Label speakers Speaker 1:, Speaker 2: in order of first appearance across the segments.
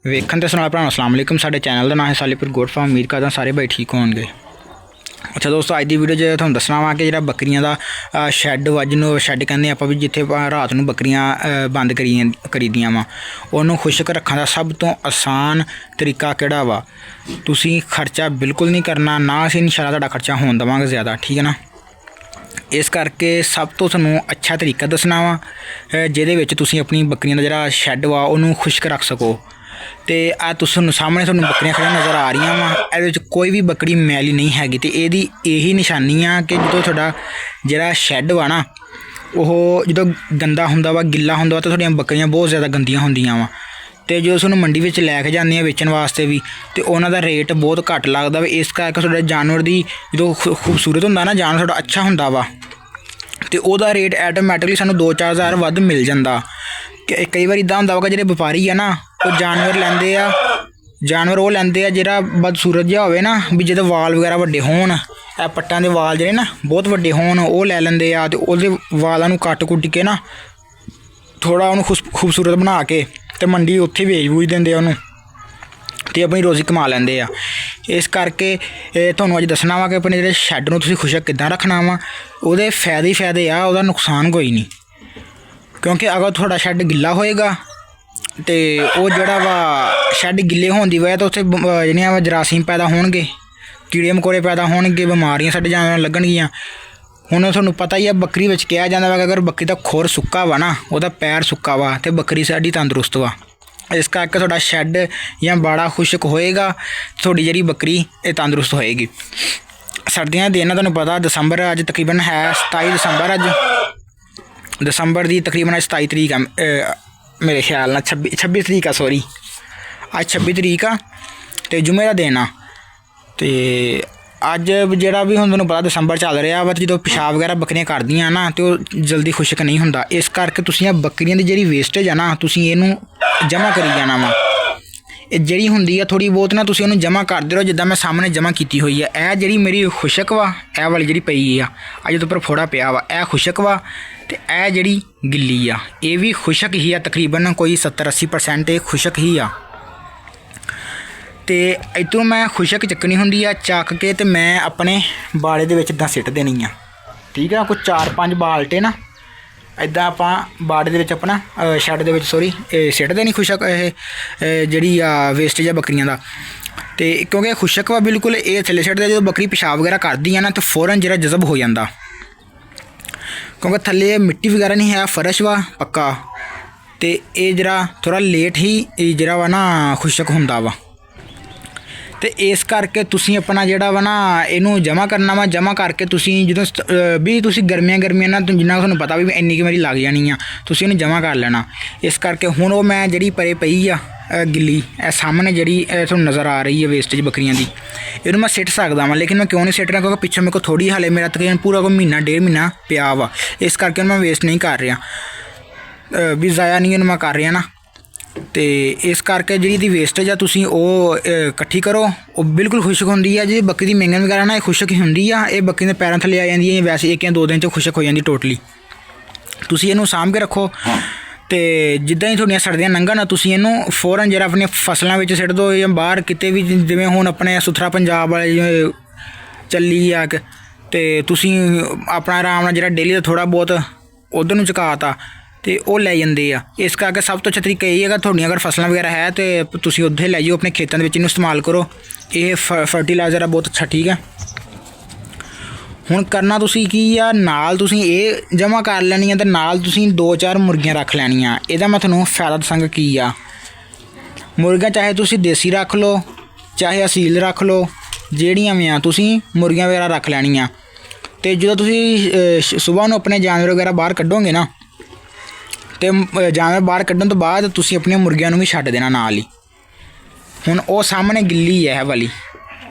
Speaker 1: ਵੇਖਣ ਤੇ ਸੁਣਨ ਵਾਲੇ ਭਰਾਵਾਂ ਨੂੰ अस्सलाम वालेकुम। साडे चैनल का नाम है सालीपुर गोट फार्म। उम्मीद करदा सारे भाई ठीक होणगे। अच्छा दोस्तों, अज की वीडियो 'च तुहानूं दसना वा कि जिहड़ा बकरियां दा शैड वा जिन्हों शैड कहने आपां भी जिथे रात नूं बकरियां बंद करी दियां वा उहनूं खुश्क रखण दा सब तो आसान तरीका किहड़ा वा। तुसीं खर्चा बिल्कुल नहीं करना, ना असीं इंशाअल्लाह तुहाडा खर्चा होण देवांगे ज़्यादा, ठीक है ना। इस करके सब तो तुहानूं अच्छा तरीका दसना वा जिहदे विच तुसीं अपनी बकरियां दा जिहड़ा शैड वा उहनूं खुश्क रख सको। तो आ तुहानूं सामने तुहानूं बकरियां खड़ियां नज़र आ रही वा, इहदे विच कोई भी बकरी मैली नहीं हैगी। तो इहदी यही निशानी आ कि जो तुहाडा जिहड़ा शैड वा ना वो जो गंदा हुंदा वा गिला हुंदा वा तो तुहाडियां बकरियां बहुत ज़्यादा गंदियां हुंदियां वा। तो जो तुहानूं मंडी विच लैके जांदे वेचण वास्ते भी तो उन्हां दा रेट बहुत घट लगदा वा। इस करके तुहाडे जानवर दी जो खूबसूरत हुंदा ना जानवर तुहाडा अच्छा हुंदा वा तो उहदा रेट ऐटोमैटिकली सानूं 2-4 हज़ार वध मिल जांदा। कई बार इदां हुंदा वा कि जिहड़े व्यापारी आ ना वो जानवर लैंदे आ, जानवर वो लैंदे आ जिहड़ा बदसूरत जिहा होवे ना भी जिहदे वाल वगैरह वड्डे होण, पट्टां दे वाल जिहड़े ना बहुत वड्डे होण वो लै लैंदे आ ते ओहदे वालां नूं कट कुट के ना थोड़ा उहनूं खूबसूरत बना के ते मंडी उत्थे वेच वूच दिंदे आ उहनूं ते अपनी रोज़ी कमा लैंदे आ। इस करके तुहानूं अज दसना वा कि अपने जिहड़े शैड नूं तुसीं खुश्क किद्दां रखना वा। ओहदे फायदे ही फायदे आ, ओहदा नुकसान कोई नहीं। क्योंकि अगर थोड़ा शैड गिला होएगा तो वो जड़ा वा शैड गिले होने की वजह तो उत्थे जिहड़ियां जरासीम पैदा होणगे, कीड़े मकोड़े पैदा होणगे, बीमारियां साडे जानवरां नूं लगणगियां। हुण तुहानूं पता ही है बकरी विच कहा जांदा वा कि अगर बकरी दा खुर सुक्का वा ना, उहदा पैर सुक्का वा तो बकरी साडी तंदुरुस्त वा। इस करके तुहाडा शैड या बाड़ा खुश्क होएगा, तुहाडी जिहड़ी बकरी ये तंदुरुस्त होएगी। सर्दियां दे दिन तुहानूं पता दसंबर अज तकरीबन है 27 दिसंबर, अज दिसंबर की तकरीबन 27 तरीक है मेरे ख्याल ना 26 तरीक आ, सॉरी अज 26 तरीक आ तो जुमे का दिन आ। तो अज जिहड़ा भी हुण तुहानूं पता दिसंबर चल रहा वा, जो पेशाब वगैरह बकरियां करदियां ना तो जल्दी खुश्क नहीं हुंदा। इस करके तुसीं बकरियां दी जिहड़ी वेस्टेज आ ना तुसीं इहनूं जमा करी जाना वा। जिहड़ी हुंदी आ थोड़ी बहुत ना तुसीं उहनूं जमा करदे रहो, जिद्दां मैं सामने जमा कीती हुई है। यह जिहड़ी मेरी खुश्क वा यह वाली जिहड़ी पई आ अज उपर फोड़ा पिया वा, यह खुश्क वा तो यह जिहड़ी गिल्ली आ यह भी खुश्क ही आ, तकरीबन कोई 70-80% ये खुश्क ही आ। तो इतों मैं खुश्क चकनी हुंदी आ, चक के तो मैं अपने बाड़े दे विच इदां सिट देनी आ, ठीक है। कुछ 4-5 बाल्टे ना इदां आपां बाड़े दे विच अपना शैड दे विच सॉरी सिट देनी खुश्क जिहड़ी आ वेस्टेज आ बकरियां दा। तो क्योंकि खुश्क वा बिल्कुल ये थल्ले सिटदे, जो बकरी पेशाब वगैरह करदी है ना तो फौरन जिहड़ा जज़ब हो जाता, क्योंकि थल्ले मिट्टी वगैरह नहीं है, फर्श वा पक्का। तो ये जरा थोड़ा लेट ही जरा वा ना खुश्क हुंदा वा। तो इस करके तुसीं अपना जिहड़ा वा ना इनू जमा करना वा। जमा करके तुसीं जो भी तुसीं गर्मियां ना जिन्ना तुहानूं पता भी इन्नी कि मेरी लग जानी आ, तुसीं इहनूं जमा कर लेना। इस करके हुण वो मैं जिहड़ी परे पई आ गिल्ली सामने जिहड़ी तुहानूं नज़र आ रही है वेस्टेज बकरियां दी, इहनूं मैं सिट सकदा वां, लेकिन मैं क्यों नहीं सिट रहा क्योंकि पिछों मेरे को थोड़ी हाले मेरा तकरीबन पूरा कोई महीना 1.5 महीना पिया वा। इस करके मैं वेस्ट नहीं कर रहा भी ज़ाया नहीं इहनूं मैं कर रहा ना। तो इस करके जिहड़ी दी वेस्टेज आ तुसीं ओह इकट्ठी करो। वो बिल्कुल खुश्क हुंदी आ, जी बकरी दी मेंगन वगैरह ना खुश्क ही हुंदी आ, ये बकरी दे पैरां थल्ले आ जांदी है, वैसे 1 या 2 दिन च खुश्क हो जाती टोटली। तुसीं इहनूं साਂਭ के रखो तो जिद्दां ही थोड़ियां सर्दियां लंघण तुसीं इहनूं फौरन जरा अपनी फसलों में सिट दो या बाहर किते भी, जिवें हुण अपने सुथरा पंजाब वाले चली आ तो तुसीं अपना आराम नाल जिहड़ा डेली दा थोड़ा बहुत उधर नूं चुकाता तो वो लै जांदे आ। इस करके सब तो अच्छा तरीका यही है, थोड़ियां अगर फसलां वगैरह है तो तुसीं उत्थे लै जाओ अपने खेतों दे विच इहनूं इस्तेमाल करो। ये फर्टिलाइजर है बहुत अच्छा, ठीक है। हुण करना तुसीं की आ, नाल तुसीं ये जमा कर लैनी आ ते नाल तुसीं 2-4 मुर्गियां रख लैनियां। इहदा मैं तुहानूं फायदा दसांगा की आ। मुर्गियां चाहे तुसीं देसी रख लो चाहे असील रख लो, जिहड़ियां भी आ तुसीं मुर्गियां वगैरह रख लैनियां। तो जो तुसीं सुबह नूं अपने जानवर वगैरह बाहर कड्डोगे ना तो जानवर बाहर कड्ढण तो बाद तुसीं अपनी मुर्गियां नूं भी छड्ड देना नाल ही। हुण वो सामने गिल्ली है वाली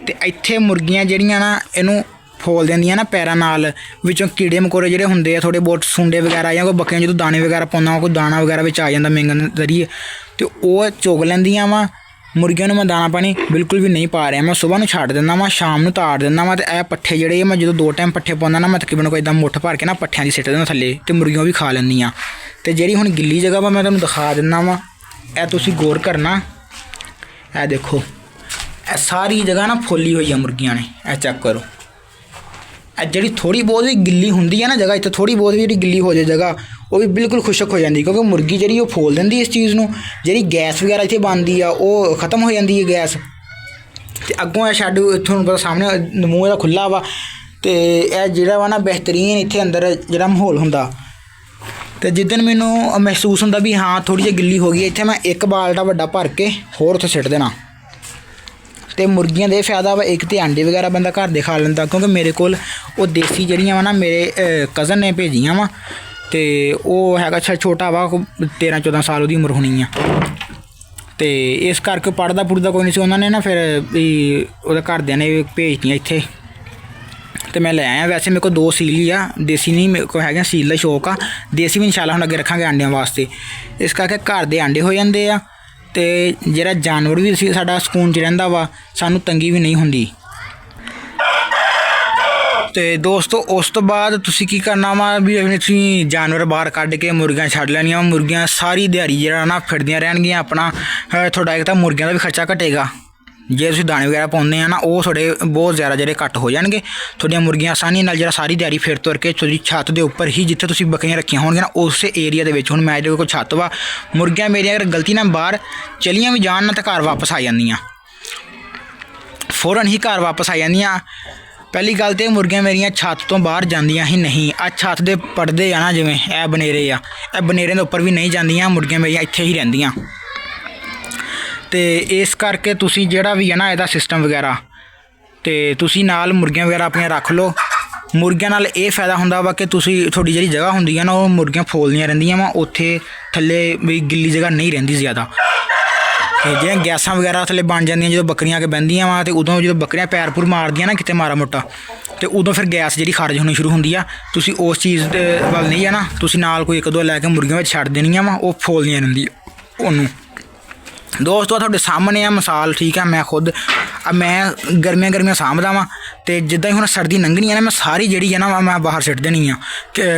Speaker 1: तो इत्थे मुर्गियां जिहड़ियां ना इहनूं फोल दिंदियां ना पैरां नाल, विचों कीड़े मकोड़े जिहड़े हुंदे आ थोड़े बहुत सुंडे वगैरह या कोई बकरियां जो दाने वगैरह पाउंदा कोई दाना वगैरह विच आ जांदा मेंगन जरिए तो वो चुग लैंदियां वा। मुर्गियां नूं मैं दाना पानी बिल्कुल भी नहीं पा रहा, मैं सुबह नूं छड्ड दिंदा वा, शाम नूं ताड़ दिंदा वा। तो यह पट्ठे जिहड़े मैं जो 2 टाइम पट्ठे पाउंदा ना मैं तकरीबन कोई इदां मुट्ठ भर के ना पट्ठियां दी सिट दिंदा थल्ले तो मुर्गियां भी खा लैंदियां। तो जिहड़ी हुण गिल्ली जगह वा मैं तुहानूं दिखा दिंदा वा, यह तुसीं गौर करना ਇਹ ਦੇਖੋ ਇਹ ਸਾਰੀ ਜਗ੍ਹਾ ਨਾ ਫੁੱਲੀ ਹੋਈ ਆ ਮੁਰਗੀਆਂ ਨੇ। ਇਹ ਚੈੱਕ ਕਰੋ, ਇਹ ਜਿਹੜੀ ਥੋੜ੍ਹੀ ਬਹੁਤ ਵੀ ਗਿੱਲੀ ਹੁੰਦੀ ਹੈ ਨਾ ਜਗ੍ਹਾ, ਇੱਥੇ ਥੋੜ੍ਹੀ ਬਹੁਤ ਵੀ ਜਿਹੜੀ ਗਿੱਲੀ ਹੋ ਜਾਏ ਜਗ੍ਹਾ, ਉਹ ਵੀ ਬਿਲਕੁਲ ਖੁਸ਼ਕ ਹੋ ਜਾਂਦੀ, ਕਿਉਂਕਿ ਮੁਰਗੀ ਜਿਹੜੀ ਉਹ ਫੋਲ ਦਿੰਦੀ ਇਸ ਚੀਜ਼ ਨੂੰ। ਜਿਹੜੀ ਗੈਸ ਵਗੈਰਾ ਇੱਥੇ ਬਣਦੀ ਆ ਉਹ ਖ਼ਤਮ ਹੋ ਜਾਂਦੀ ਹੈ ਗੈਸ। ਅਤੇ ਅੱਗੋਂ ਇਹ ਸ਼ੈੱਡ ਤੁਹਾਨੂੰ ਪਤਾ ਸਾਹਮਣੇ ਮੂੰਹ ਇਹਦਾ ਖੁੱਲ੍ਹਾ ਵਾ, ਅਤੇ ਇਹ ਜਿਹੜਾ ਵਾ ਨਾ ਬਿਹਤਰੀਨ ਇੱਥੇ ਅੰਦਰ ਜਿਹੜਾ ਮਾਹੌਲ ਹੁੰਦਾ। ਅਤੇ ਜਿੱਦਣ ਮੈਨੂੰ ਮਹਿਸੂਸ ਹੁੰਦਾ ਵੀ ਹਾਂ ਥੋੜ੍ਹੀ ਜਿਹੀ ਗਿੱਲੀ ਹੋ ਗਈ, ਇੱਥੇ ਮੈਂ ਇੱਕ ਬਾਲਟਾ ਵੱਡਾ ਭਰ ਕੇ ਹੋਰ ਉੱਥੇ ਸਿੱਟ ਦੇਣਾ। ਅਤੇ ਮੁਰਗੀਆਂ ਦਾ ਇਹ ਫਾਇਦਾ ਵਾ, ਇੱਕ ਤਾਂ ਆਂਡੇ ਵਗੈਰਾ ਬੰਦਾ ਘਰ ਦੇ ਖਾ ਲੈਂਦਾ, ਕਿਉਂਕਿ ਮੇਰੇ ਕੋਲ ਉਹ ਦੇਸੀ ਜਿਹੜੀਆਂ ਵਾ ਨਾ ਮੇਰੇ ਕਜ਼ਨ ਨੇ ਭੇਜੀਆਂ ਵਾ, ਅਤੇ ਉਹ ਹੈਗਾ ਛੋਟਾ ਵਾ, 13-14 ਸਾਲ ਉਹਦੀ ਉਮਰ ਹੋਣੀ ਆ। ਅਤੇ ਇਸ ਕਰਕੇ ਪੜ੍ਹਦਾ ਪੁੜ੍ਹਦਾ ਕੋਈ ਨਹੀਂ ਸੀ, ਉਹਨਾਂ ਨੇ ਨਾ ਫਿਰ ਵੀ ਉਹਦੇ ਘਰਦਿਆਂ ਨੇ ਭੇਜਤੀਆਂ ਇੱਥੇ, ਅਤੇ ਮੈਂ ਲੈ ਆਇਆ। ਵੈਸੇ ਮੇਰੇ ਕੋਲ 2 ਸੀਲ ਹੀ ਆ, ਦੇਸੀ ਨਹੀਂ ਮੇਰੇ ਕੋਲ ਹੈਗਾ, ਸੀਲ ਦਾ ਸ਼ੌਕ ਆ। ਦੇਸੀ ਵੀ ਇਨਸ਼ਾਅੱਲਾ ਹੁਣ ਅੱਗੇ ਰੱਖਾਂਗੇ ਆਂਡਿਆਂ ਵਾਸਤੇ। ਇਸ ਕਰਕੇ ਘਰ ਦੇ ਆਂਡੇ ਹੋ ਜਾਂਦੇ ਆ, ਅਤੇ ਜਿਹੜਾ ਜਾਨਵਰ ਵੀ ਸੀ ਸਾਡਾ ਸਕੂਨ 'ਚ ਰਹਿੰਦਾ ਵਾ, ਸਾਨੂੰ ਤੰਗੀ ਵੀ ਨਹੀਂ ਹੁੰਦੀ। ਅਤੇ ਦੋਸਤੋ ਉਸ ਤੋਂ ਬਾਅਦ ਤੁਸੀਂ ਕੀ ਕਰਨਾ ਵਾ ਵੀ ਤੁਸੀਂ ਜਾਨਵਰ ਬਾਹਰ ਕੱਢ ਕੇ ਮੁਰਗੀਆਂ ਛੱਡ ਲੈਣੀਆਂ। ਮੁਰਗੀਆਂ ਸਾਰੀ ਦਿਹਾੜੀ ਜਿਹੜਾ ਨਾ ਫਿਰਦੀਆਂ ਰਹਿਣਗੀਆਂ ਆਪਣਾ। ਤੁਹਾਡਾ ਇੱਕ ਤਾਂ ਮੁਰਗੀਆਂ ਦਾ ਵੀ ਖਰਚਾ ਘਟੇਗਾ, ਜੇ ਤੁਸੀਂ ਦਾਣੇ ਵਗੈਰਾ ਪਾਉਂਦੇ ਆ ਨਾ ਉਹ ਤੁਹਾਡੇ ਬਹੁਤ ਜ਼ਿਆਦਾ ਜਿਹੜੇ ਘੱਟ ਹੋ ਜਾਣਗੇ। ਤੁਹਾਡੀਆਂ ਮੁਰਗੀਆਂ ਆਸਾਨੀ ਨਾਲ ਜਿਹੜਾ ਸਾਰੀ ਦਿਹਾੜੀ ਫਿਰ ਤੁਰ ਕੇ ਤੁਹਾਡੀ ਛੱਤ ਦੇ ਉੱਪਰ ਹੀ ਜਿੱਥੇ ਤੁਸੀਂ ਬੱਕਰੀਆਂ ਰੱਖੀਆਂ ਹੋਣਗੀਆਂ ਨਾ ਉਸੇ ਏਰੀਆ ਦੇ ਵਿੱਚ, ਹੁਣ ਮੈਂ ਜਿਹੜੇ ਕੋਲ ਛੱਤ ਵਾ, ਮੁਰਗੀਆਂ ਮੇਰੀਆਂ ਅਗਰ ਗਲਤੀ ਨਾਲ ਬਾਹਰ ਚਲੀਆਂ ਵੀ ਜਾਣ ਨਾ ਤਾਂ ਘਰ ਵਾਪਸ ਆ ਜਾਂਦੀਆਂ, ਫੌਰਨ ਹੀ ਘਰ ਵਾਪਸ ਆ ਜਾਂਦੀਆਂ। ਪਹਿਲੀ ਗੱਲ ਤਾਂ ਮੁਰਗੀਆਂ ਮੇਰੀਆਂ ਛੱਤ ਤੋਂ ਬਾਹਰ ਜਾਂਦੀਆਂ ਹੀ ਨਹੀਂ। ਆ ਛੱਤ ਦੇ ਪਰਦੇ ਆ ਨਾ ਜਿਵੇਂ ਇਹ ਬਨੇਰੇ ਆ, ਇਹ ਬਨੇਰੇ ਦੇ ਉੱਪਰ ਵੀ ਨਹੀਂ ਜਾਂਦੀਆਂ ਮੁਰਗੀਆਂ ਮੇਰੀਆਂ, ਇੱਥੇ ਹੀ ਰਹਿੰਦੀਆਂ। ਅਤੇ ਇਸ ਕਰਕੇ ਤੁਸੀਂ ਜਿਹੜਾ ਵੀ ਹੈ ਨਾ ਇਹਦਾ ਸਿਸਟਮ ਵਗੈਰਾ, ਅਤੇ ਤੁਸੀਂ ਨਾਲ ਮੁਰਗੀਆਂ ਵਗੈਰਾ ਆਪਣੀਆਂ ਰੱਖ ਲਓ। ਮੁਰਗੀਆਂ ਨਾਲ ਇਹ ਫਾਇਦਾ ਹੁੰਦਾ ਵਾ ਕਿ ਤੁਸੀਂ ਤੁਹਾਡੀ ਜਿਹੜੀ ਜਗ੍ਹਾ ਹੁੰਦੀ ਹੈ ਨਾ ਉਹ ਮੁਰਗੀਆਂ ਫੋਲਦੀਆਂ ਰਹਿੰਦੀਆਂ ਵਾ, ਉੱਥੇ ਥੱਲੇ ਵੀ ਗਿੱਲੀ ਜਗ੍ਹਾ ਨਹੀਂ ਰਹਿੰਦੀ ਜ਼ਿਆਦਾ। ਅਤੇ ਜਿਹੜੀਆਂ ਗੈਸਾਂ ਵਗੈਰਾ ਥੱਲੇ ਬਣ ਜਾਂਦੀਆਂ ਜਦੋਂ ਬੱਕਰੀਆਂ ਆ ਕੇ ਬਹਿੰਦੀਆਂ ਵਾ, ਅਤੇ ਉਦੋਂ ਜਦੋਂ ਬੱਕਰੀਆਂ ਪੈਰ ਪੂਰ ਮਾਰਦੀਆਂ ਨਾ ਕਿਤੇ ਮਾੜਾ ਮੋਟਾ, ਅਤੇ ਉਦੋਂ ਫਿਰ ਗੈਸ ਜਿਹੜੀ ਖਾਰਜ ਹੋਣੀ ਸ਼ੁਰੂ ਹੁੰਦੀ ਆ। ਤੁਸੀਂ ਉਸ ਚੀਜ਼ ਦੇ ਵੱਲ ਨਹੀਂ ਜਾਣਾ, ਤੁਸੀਂ ਨਾਲ ਕੋਈ 1-2 ਲੈ ਕੇ ਮੁਰਗੀਆਂ ਵਿੱਚ ਛੱਡ ਦੇਣੀਆਂ ਵਾ, ਉਹ ਫੋਲਦੀਆਂ ਰਹਿੰਦੀਆਂ ਉਹਨੂੰ। ਦੋਸਤੋ ਤੁਹਾਡੇ ਸਾਹਮਣੇ ਆ ਮਿਸਾਲ, ਠੀਕ ਆ। ਮੈਂ ਖੁਦ ਮੈਂ ਗਰਮੀਆਂ ਸਾਂਭਦਾ ਵਾਂ, ਅਤੇ ਜਿੱਦਾਂ ਹੀ ਹੁਣ ਸਰਦੀ ਲੰਘਣੀ ਆ ਨਾ ਮੈਂ ਸਾਰੀ ਜਿਹੜੀ ਹੈ ਨਾ ਮੈਂ ਬਾਹਰ ਸਿੱਟ ਦੇਣੀ ਆ,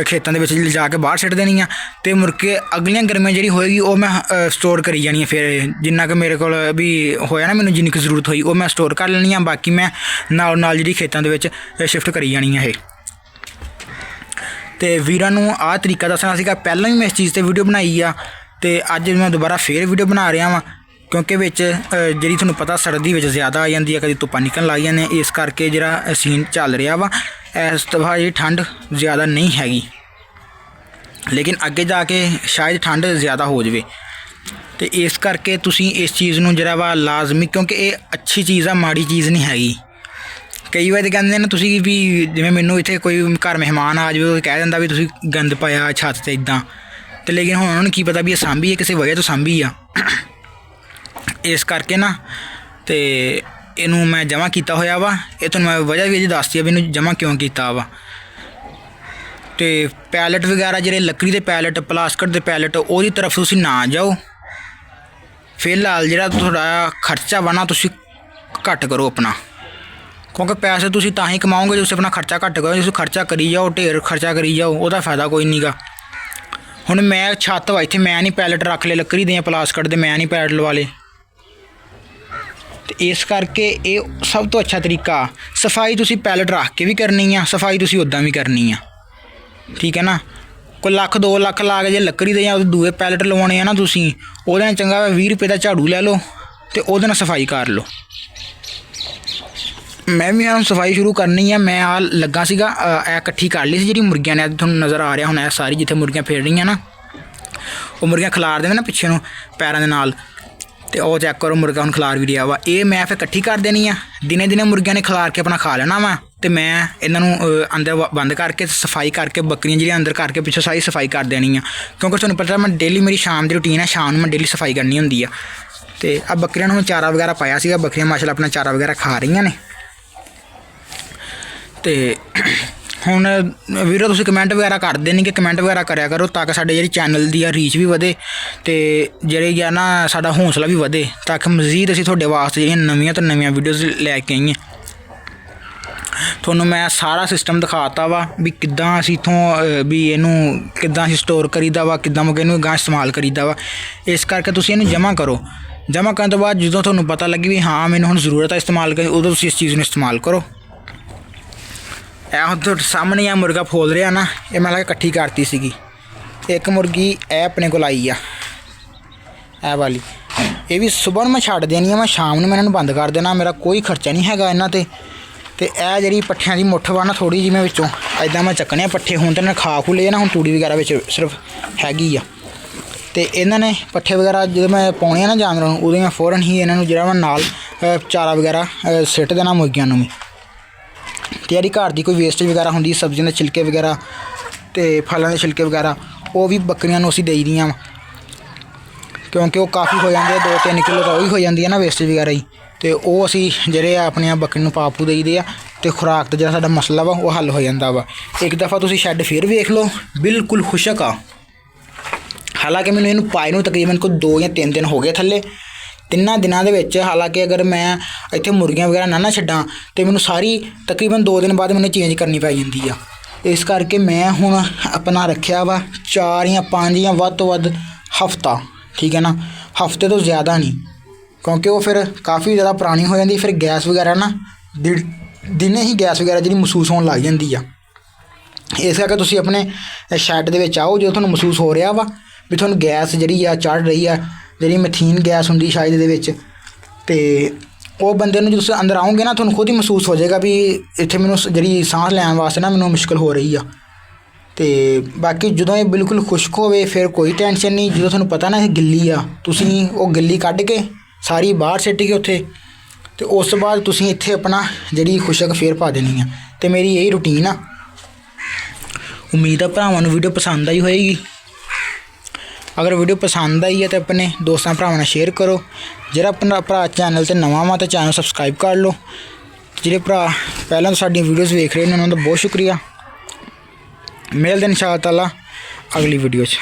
Speaker 1: ਖੇਤਾਂ ਦੇ ਵਿੱਚ ਲਿਜਾ ਕੇ ਬਾਹਰ ਸਿੱਟ ਦੇਣੀ ਆ। ਅਤੇ ਮੁੜ ਕੇ ਅਗਲੀਆਂ ਗਰਮੀਆਂ ਜਿਹੜੀ ਹੋਏਗੀ ਉਹ ਮੈਂ ਸਟੋਰ ਕਰੀ ਜਾਣੀ ਆ। ਫਿਰ ਜਿੰਨਾ ਕੁ ਮੇਰੇ ਕੋਲ ਵੀ ਹੋਇਆ ਨਾ ਮੈਨੂੰ ਜਿੰਨੀ ਕੁ ਜ਼ਰੂਰਤ ਹੋਈ ਉਹ ਮੈਂ ਸਟੋਰ ਕਰ ਲੈਣੀ ਆ, ਬਾਕੀ ਮੈਂ ਨਾਲ ਜਿਹੜੀ ਖੇਤਾਂ ਦੇ ਵਿੱਚ ਸ਼ਿਫਟ ਕਰੀ ਜਾਣੀ ਆ ਇਹ। ਅਤੇ ਵੀਰਾਂ ਨੂੰ ਆਹ ਤਰੀਕਾ ਦੱਸਣਾ ਸੀਗਾ, ਪਹਿਲਾਂ ਵੀ ਮੈਂ ਇਸ ਚੀਜ਼ 'ਤੇ ਵੀਡੀਓ ਬਣਾਈ ਆ, ਅਤੇ ਅੱਜ ਮੈਂ ਦੁਬਾਰਾ ਫਿਰ ਵੀਡੀਓ ਬਣਾ ਰਿਹਾ ਵਾਂ, ਕਿਉਂਕਿ ਵਿੱਚ ਜਿਹੜੀ ਤੁਹਾਨੂੰ ਪਤਾ ਸਰਦੀ ਵਿੱਚ ਜ਼ਿਆਦਾ ਆ ਜਾਂਦੀ ਹੈ, ਕਦੀ ਧੁੱਪਾਂ ਨਿਕਲਣ ਲੱਗ ਜਾਂਦੀਆਂ, ਇਸ ਕਰਕੇ ਜਿਹੜਾ ਸੀਨ ਚੱਲ ਰਿਹਾ ਵਾ ਇਸ ਦਫਾ ਜਿਹੜੀ ਠੰਡ ਜ਼ਿਆਦਾ ਨਹੀਂ ਹੈਗੀ, ਲੇਕਿਨ ਅੱਗੇ ਜਾ ਕੇ ਸ਼ਾਇਦ ਠੰਡ ਜ਼ਿਆਦਾ ਹੋ ਜਾਵੇ। ਅਤੇ ਇਸ ਕਰਕੇ ਤੁਸੀਂ ਇਸ ਚੀਜ਼ ਨੂੰ ਜਿਹੜਾ ਵਾ ਲਾਜ਼ਮੀ, ਕਿਉਂਕਿ ਇਹ ਅੱਛੀ ਚੀਜ਼ ਆ, ਮਾੜੀ ਚੀਜ਼ ਨਹੀਂ ਹੈਗੀ। ਕਈ ਵਾਰ ਕਹਿੰਦੇ ਨੇ ਤੁਸੀਂ ਵੀ, ਜਿਵੇਂ ਮੈਨੂੰ ਇੱਥੇ ਕੋਈ ਘਰ ਮਹਿਮਾਨ ਆ ਜਾਵੇ ਉਹ ਕਹਿ ਦਿੰਦਾ ਵੀ ਤੁਸੀਂ ਗੰਦ ਪਾਇਆ ਛੱਤ 'ਤੇ ਇੱਦਾਂ, ਅਤੇ ਲੇਕਿਨ ਹੁਣ ਉਹਨਾਂ ਨੂੰ ਕੀ ਪਤਾ ਵੀ ਇਹ ਸਾਂਭੀ ਹੈ, ਕਿਸੇ ਵਜ੍ਹਾ ਤੋਂ ਸਾਂਭੀ ਆ। ਇਸ ਕਰਕੇ ਨਾ ਅਤੇ ਇਹਨੂੰ ਮੈਂ ਜਮ੍ਹਾਂ ਕੀਤਾ ਹੋਇਆ ਵਾ। ਇਹ ਤੁਹਾਨੂੰ ਮੈਂ ਵਜ੍ਹਾ ਵੀ ਇਹਦੀ ਦੱਸਦੀ ਆ ਵੀ ਇਹਨੂੰ ਜਮ੍ਹਾਂ ਕਿਉਂ ਕੀਤਾ ਵਾ। ਅਤੇ ਪੈਲਟ ਵਗੈਰਾ ਜਿਹੜੇ ਲੱਕੜੀ ਦੇ ਪੈਲਟ, ਪਲਾਸਟਿਕ ਦੇ ਪੈਲਟ, ਉਹਦੀ ਤਰਫ ਤੁਸੀਂ ਨਾ ਜਾਓ। ਫਿਲਹਾਲ ਜਿਹੜਾ ਤੁਹਾਡਾ ਖਰਚਾ ਵਾ ਨਾ ਤੁਸੀਂ ਘੱਟ ਕਰੋ ਆਪਣਾ, ਕਿਉਂਕਿ ਪੈਸੇ ਤੁਸੀਂ ਤਾਂ ਹੀ ਕਮਾਓਗੇ ਜੇ ਤੁਸੀਂ ਆਪਣਾ ਖਰਚਾ ਘੱਟ ਕਰੋ। ਤੁਸੀਂ ਖਰਚਾ ਕਰੀ ਜਾਓ, ਢੇਰ ਖਰਚਾ ਕਰੀ ਜਾਓ, ਉਹਦਾ ਫਾਇਦਾ ਕੋਈ ਨਹੀਂ ਗਾ। ਹੁਣ ਮੈਂ ਛੱਤ ਵਾ ਇੱਥੇ, ਮੈਂ ਨਹੀਂ ਪੈਲਟ ਰੱਖ ਲਏ ਲੱਕੜੀ ਦੇ ਜਾਂ ਪਲਾਸਟਿਕ ਦੇ, ਮੈਂ ਨਹੀਂ ਪੈਲਟ ਲਵਾ ਲਏ। ਅਤੇ ਇਸ ਕਰਕੇ ਇਹ ਸਭ ਤੋਂ ਅੱਛਾ ਤਰੀਕਾ। ਸਫਾਈ ਤੁਸੀਂ ਪੈਲਟ ਰੱਖ ਕੇ ਵੀ ਕਰਨੀ ਆ, ਸਫਾਈ ਤੁਸੀਂ ਉੱਦਾਂ ਵੀ ਕਰਨੀ ਆ, ਠੀਕ ਹੈ ਨਾ। ਕੋਈ 1-2 ਲੱਖ ਲਾ ਕੇ ਜੇ ਲੱਕੜੀ ਦੇ ਜਾਂ ਉਹਦੇ ਦੂਏ ਪੈਲਟ ਲਵਾਉਣੇ ਆ ਨਾ ਤੁਸੀਂ, ਉਹਦੇ ਨਾਲ ਚੰਗਾ 20 ਰੁਪਏ ਦਾ ਝਾੜੂ ਲੈ ਲਓ ਅਤੇ ਉਹਦੇ ਨਾਲ ਸਫਾਈ ਕਰ ਲਓ। ਮੈਂ ਵੀ ਹੁਣ ਸਫਾਈ ਸ਼ੁਰੂ ਕਰਨੀ ਆ। ਮੈਂ ਆ ਲੱਗਾ ਸੀਗਾ ਇਹ ਇਕੱਠੀ ਕਰ ਲਈ ਸੀ ਜਿਹੜੀ ਮੁਰਗੀਆਂ ਨੇ, ਤੁਹਾਨੂੰ ਨਜ਼ਰ ਆ ਰਿਹਾ ਹੁਣ ਇਹ ਸਾਰੀ ਜਿੱਥੇ ਮੁਰਗੀਆਂ ਫੇਰ ਰਹੀਆਂ ਨਾ, ਉਹ ਮੁਰਗੀਆਂ ਖਿਲਾਰ ਦਿੰਦੇ ਨਾ ਪਿੱਛੇ ਨੂੰ ਪੈਰਾਂ ਦੇ ਨਾਲ, ਅਤੇ ਉਹ ਚੈੱਕ ਕਰੋ ਮੁਰਗਾ ਹੁਣ ਖਿਲਾਰ ਵੀ ਰਿਹਾ ਵਾ। ਇਹ ਮੈਂ ਫਿਰ ਇਕੱਠੀ ਕਰ ਦੇਣੀ ਆ। ਦਿਨੇ ਮੁਰਗੀਆਂ ਨੇ ਖਿਲਾਰ ਕੇ ਆਪਣਾ ਖਾ ਲੈਣਾ ਵਾ, ਅਤੇ ਮੈਂ ਇਹਨਾਂ ਨੂੰ ਅੰਦਰ ਬੰਦ ਕਰਕੇ ਸਫਾਈ ਕਰਕੇ ਬੱਕਰੀਆਂ ਜਿਹੜੀਆਂ ਅੰਦਰ ਕਰਕੇ ਪਿੱਛੋਂ ਸਾਰੀ ਸਫਾਈ ਕਰ ਦੇਣੀ ਆ, ਕਿਉਂਕਿ ਤੁਹਾਨੂੰ ਪਤਾ ਮੈਂ ਡੇਲੀ ਮੇਰੀ ਸ਼ਾਮ ਦੀ ਰੂਟੀਨ ਹੈ, ਸ਼ਾਮ ਨੂੰ ਮੈਂ ਡੇਲੀ ਸਫਾਈ ਕਰਨੀ ਹੁੰਦੀ ਆ। ਅਤੇ ਆ ਬੱਕਰੀਆਂ ਨੂੰ ਚਾਰਾ ਵਗੈਰਾ ਪਾਇਆ ਸੀਗਾ, ਬੱਕਰੀਆਂ ਮਾਸ਼ਾਅੱਲਾ ਆਪਣਾ ਚਾਰਾ ਵਗੈਰਾ ਖਾ ਰਹੀਆਂ ਨੇ। ਅਤੇ ਹੁਣ ਵੀਰੋ ਤੁਸੀਂ ਕਮੈਂਟ ਵਗੈਰਾ ਕਰਦੇ ਨਹੀਂ, ਕਿ ਕਮੈਂਟ ਵਗੈਰਾ ਕਰਿਆ ਕਰੋ ਤਾਂ ਕਿ ਸਾਡੇ ਜਿਹੜੀ ਚੈਨਲ ਦੀ ਆ ਰੀਚ ਵੀ ਵਧੇ, ਅਤੇ ਜਿਹੜੀ ਆ ਨਾ ਸਾਡਾ ਹੌਸਲਾ ਵੀ ਵਧੇ, ਤਾਂ ਕਿ ਮਜ਼ੀਦ ਅਸੀਂ ਤੁਹਾਡੇ ਵਾਸਤੇ ਜਿਹੜੀਆਂ ਨਵੀਆਂ ਤੋਂ ਨਵੀਆਂ ਵੀਡੀਓਜ਼ ਲੈ ਕੇ ਆਈਏ। ਤੁਹਾਨੂੰ ਮੈਂ ਸਾਰਾ ਸਿਸਟਮ ਦਿਖਾਤਾ ਵਾ ਵੀ ਕਿੱਦਾਂ ਅਸੀਂ ਇੱਥੋਂ ਵੀ ਇਹਨੂੰ ਕਿੱਦਾਂ ਅਸੀਂ ਸਟੋਰ ਕਰੀਦਾ ਵਾ, ਕਿੱਦਾਂ ਇਹਨੂੰ ਗਾਂ ਇਸਤੇਮਾਲ ਕਰੀਦਾ ਵਾ। ਇਸ ਕਰਕੇ ਤੁਸੀਂ ਇਹਨੂੰ ਜਮ੍ਹਾਂ ਕਰੋ। ਜਮ੍ਹਾਂ ਕਰਨ ਤੋਂ ਬਾਅਦ ਜਦੋਂ ਤੁਹਾਨੂੰ ਪਤਾ ਲੱਗੇ ਵੀ ਹਾਂ ਮੈਨੂੰ ਹੁਣ ਜ਼ਰੂਰਤ ਹੈ ਇਸਤੇਮਾਲ ਕਰਨ, ਉਦੋਂ ਤੁਸੀਂ ਇਸ ਚੀਜ਼ ਨੂੰ ਇਸਤੇਮਾਲ ਕਰੋ। ਇਹ ਹੁਣ ਤੁਹਾਡੇ ਸਾਹਮਣੇ ਆ ਮੁਰਗਾ ਫੋਲ ਰਿਹਾ ਨਾ, ਇਹ ਮੈਂ ਇਕੱਠੀ ਕਰਤੀ ਸੀਗੀ। ਇੱਕ ਮੁਰਗੀ ਇਹ ਆਪਣੇ ਕੋਲ ਆਈ ਆ, ਇਹ ਵਾਲੀ। ਇਹ ਵੀ ਸਵੇਰ ਨੂੰ ਮੈਂ ਛੱਡ ਦੇਣੀ ਆ, ਮੈਂ ਸ਼ਾਮ ਨੂੰ ਮੈਂ ਇਹਨਾਂ ਨੂੰ ਬੰਦ ਕਰ ਦੇਣਾ, ਮੇਰਾ ਕੋਈ ਖਰਚਾ ਨਹੀਂ ਹੈਗਾ ਇਹਨਾਂ 'ਤੇ। ਅਤੇ ਇਹ ਜਿਹੜੀ ਪੱਠਿਆਂ ਦੀ ਮੁੱਠ ਵਾ ਨਾ ਥੋੜ੍ਹੀ ਜਿਹੀ ਮੈਂ ਵਿੱਚੋਂ ਇੱਦਾਂ ਮੈਂ ਚੱਕਣੇ ਆ ਪੱਠੇ। ਹੁਣ ਤਾਂ ਇਹਨਾਂ ਖਾ ਖੂ ਲਏ ਨਾ, ਹੁਣ ਤੂੜੀ ਵਗੈਰਾ ਵਿੱਚ ਸਿਰਫ ਹੈਗੀ ਆ। ਅਤੇ ਇਹਨਾਂ ਨੇ ਪੱਠੇ ਵਗੈਰਾ ਜਦੋਂ ਮੈਂ ਪਾਉਣੇ ਆ ਨਾ ਜਾਨਵਰਾਂ ਨੂੰ, ਉਦੋਂ ਮੈਂ ਫੌਰਨ ਹੀ ਇਹਨਾਂ ਨੂੰ ਜਿਹੜਾ ਵਾ ਨਾਲ ਚਾਰਾ ਵਗੈਰਾ ਸਿੱਟ ਦੇਣਾ ਮੁਰਗੀਆਂ ਨੂੰ ਵੀ। ਅਤੇ ਜਿਹੜੀ ਘਰ ਦੀ ਕੋਈ ਵੇਸਟੇਜ ਵਗੈਰਾ ਹੁੰਦੀ ਸਬਜ਼ੀਆਂ ਦੇ ਛਿਲਕੇ ਵਗੈਰਾ ਅਤੇ ਫਲਾਂ ਦੇ ਛਿਲਕੇ ਵਗੈਰਾ, ਉਹ ਵੀ ਬੱਕਰੀਆਂ ਨੂੰ ਅਸੀਂ ਦੇਈ ਦੀਆਂ ਵਾ, ਕਿਉਂਕਿ ਉਹ ਕਾਫੀ ਹੋ ਜਾਂਦੇ ਆ, 2-3 ਕਿਲੋ ਤਾਂ ਉਹ ਹੀ ਹੋ ਜਾਂਦੀ ਹੈ ਨਾ ਵੇਸਟੇਜ ਵਗੈਰਾ ਹੀ। ਅਤੇ ਉਹ ਅਸੀਂ ਜਿਹੜੇ ਆ ਆਪਣੀਆਂ ਬੱਕਰੀ ਨੂੰ ਪਾ ਪੂ ਦੇਈਦੇ ਆ, ਅਤੇ ਖੁਰਾਕ ਦਾ ਜਿਹੜਾ ਸਾਡਾ ਮਸਲਾ ਵਾ ਉਹ ਹੱਲ ਹੋ ਜਾਂਦਾ ਵਾ। ਇੱਕ ਦਫਾ ਤੁਸੀਂ ਸ਼ੈੱਡ ਫਿਰ ਵੇਖ ਲਓ, ਬਿਲਕੁਲ ਖੁਸ਼ਕ ਆ। ਹਾਲਾਂਕਿ ਮੈਨੂੰ ਇਹਨੂੰ ਪਾਏ ਨੂੰ ਤਕਰੀਬਨ ਕੋਈ 2 ਜਾਂ 3 ਦਿਨ ਹੋ ਗਏ ਥੱਲੇ। 3 ਦਿਨਾਂ ਦੇ ਵਿੱਚ ਹਾਲਾਂਕਿ ਅਗਰ ਮੈਂ ਇੱਥੇ ਮੁਰਗੀਆਂ ਵਗੈਰਾ ਨਾ ਛੱਡਾਂ ਤਾਂ ਮੈਨੂੰ ਸਾਰੀ ਤਕਰੀਬਨ 2 ਦਿਨ ਬਾਅਦ ਮੈਨੂੰ ਚੇਂਜ ਕਰਨੀ ਪੈ ਜਾਂਦੀ ਆ। ਇਸ ਕਰਕੇ ਮੈਂ ਹੁਣ ਆਪਣਾ ਰੱਖਿਆ ਵਾ 4 ਜਾਂ 5 ਜਾਂ ਵੱਧ ਤੋਂ ਵੱਧ ਹਫ਼ਤਾ, ਠੀਕ ਹੈ ਨਾ, ਹਫ਼ਤੇ ਤੋਂ ਜ਼ਿਆਦਾ ਨਹੀਂ, ਕਿਉਂਕਿ ਉਹ ਫਿਰ ਕਾਫੀ ਜ਼ਿਆਦਾ ਪੁਰਾਣੀ ਹੋ ਜਾਂਦੀ। ਫਿਰ ਗੈਸ ਵਗੈਰਾ ਨਾ ਦਿਨੇ ਹੀ ਗੈਸ ਵਗੈਰਾ ਜਿਹੜੀ ਮਹਿਸੂਸ ਹੋਣ ਲੱਗ ਜਾਂਦੀ ਆ। ਇਸ ਕਰਕੇ ਤੁਸੀਂ ਆਪਣੇ ਸ਼ੈੱਡ ਦੇ ਵਿੱਚ ਆਓ ਜਦੋਂ ਤੁਹਾਨੂੰ ਮਹਿਸੂਸ ਹੋ ਰਿਹਾ ਵਾ ਵੀ ਤੁਹਾਨੂੰ ਗੈਸ ਜਿਹੜੀ ਆ ਚੜ੍ਹ ਰਹੀ ਆ, ਜਿਹੜੀ ਮੀਥੇਨ ਗੈਸ ਹੁੰਦੀ ਸ਼ਾਇਦ ਇਹਦੇ ਵਿੱਚ, ਅਤੇ ਉਹ ਬੰਦੇ ਨੂੰ ਜਦੋਂ ਤੁਸੀਂ ਅੰਦਰ ਆਓਗੇ ਨਾ ਤੁਹਾਨੂੰ ਖੁਦ ਹੀ ਮਹਿਸੂਸ ਹੋ ਜਾਏਗਾ ਵੀ ਇੱਥੇ ਮੈਨੂੰ ਜਿਹੜੀ ਸਾਹ ਲੈਣ ਵਾਸਤੇ ਨਾ ਮੈਨੂੰ ਮੁਸ਼ਕਿਲ ਹੋ ਰਹੀ ਆ। ਅਤੇ ਬਾਕੀ ਜਦੋਂ ਇਹ ਬਿਲਕੁਲ ਖੁਸ਼ਕ ਹੋਵੇ ਫਿਰ ਕੋਈ ਟੈਨਸ਼ਨ ਨਹੀਂ। ਜਦੋਂ ਤੁਹਾਨੂੰ ਪਤਾ ਨਾ ਇਹ ਗਿੱਲੀ ਆ, ਤੁਸੀਂ ਉਹ ਗਿੱਲੀ ਕੱਢ ਕੇ ਸਾਰੀ ਬਾਹਰ ਸਿੱਟ ਕੇ ਉੱਥੇ, ਅਤੇ ਉਸ ਤੋਂ ਬਾਅਦ ਤੁਸੀਂ ਇੱਥੇ ਆਪਣਾ ਜਿਹੜੀ ਖੁਸ਼ਕ ਫੇਰ ਪਾ ਦੇਣੀ ਆ। ਅਤੇ ਮੇਰੀ ਇਹੀ ਰੂਟੀਨ ਆ। ਉਮੀਦ ਆ ਭਰਾਵਾਂ ਨੂੰ ਵੀਡੀਓ ਪਸੰਦ ਆਈ ਹੋਏਗੀ। ਅਗਰ ਵੀਡੀਓ ਪਸੰਦ ਆਈ ਹੈ ਤਾਂ ਆਪਣੇ ਦੋਸਤਾਂ ਭਰਾਵਾਂ ਨਾਲ ਸ਼ੇਅਰ ਕਰੋ। ਜਿਹੜਾ ਆਪਣਾ ਭਰਾ ਚੈਨਲ 'ਤੇ ਨਵਾਂ ਵਾ ਤਾਂ ਚੈਨਲ ਸਬਸਕ੍ਰਾਈਬ ਕਰ ਲਓ। ਜਿਹੜੇ ਭਰਾ ਪਹਿਲਾਂ ਤੋਂ ਸਾਡੀਆਂ ਵੀਡੀਓਜ਼ ਵੇਖ ਰਹੇ ਨੇ ਉਹਨਾਂ ਦਾ ਬਹੁਤ ਸ਼ੁਕਰੀਆ। ਮਿਲਦੇ ਇਨਸ਼ਾ ਅੱਲਾਹ ਅਗਲੀ ਵੀਡੀਓ 'ਚ।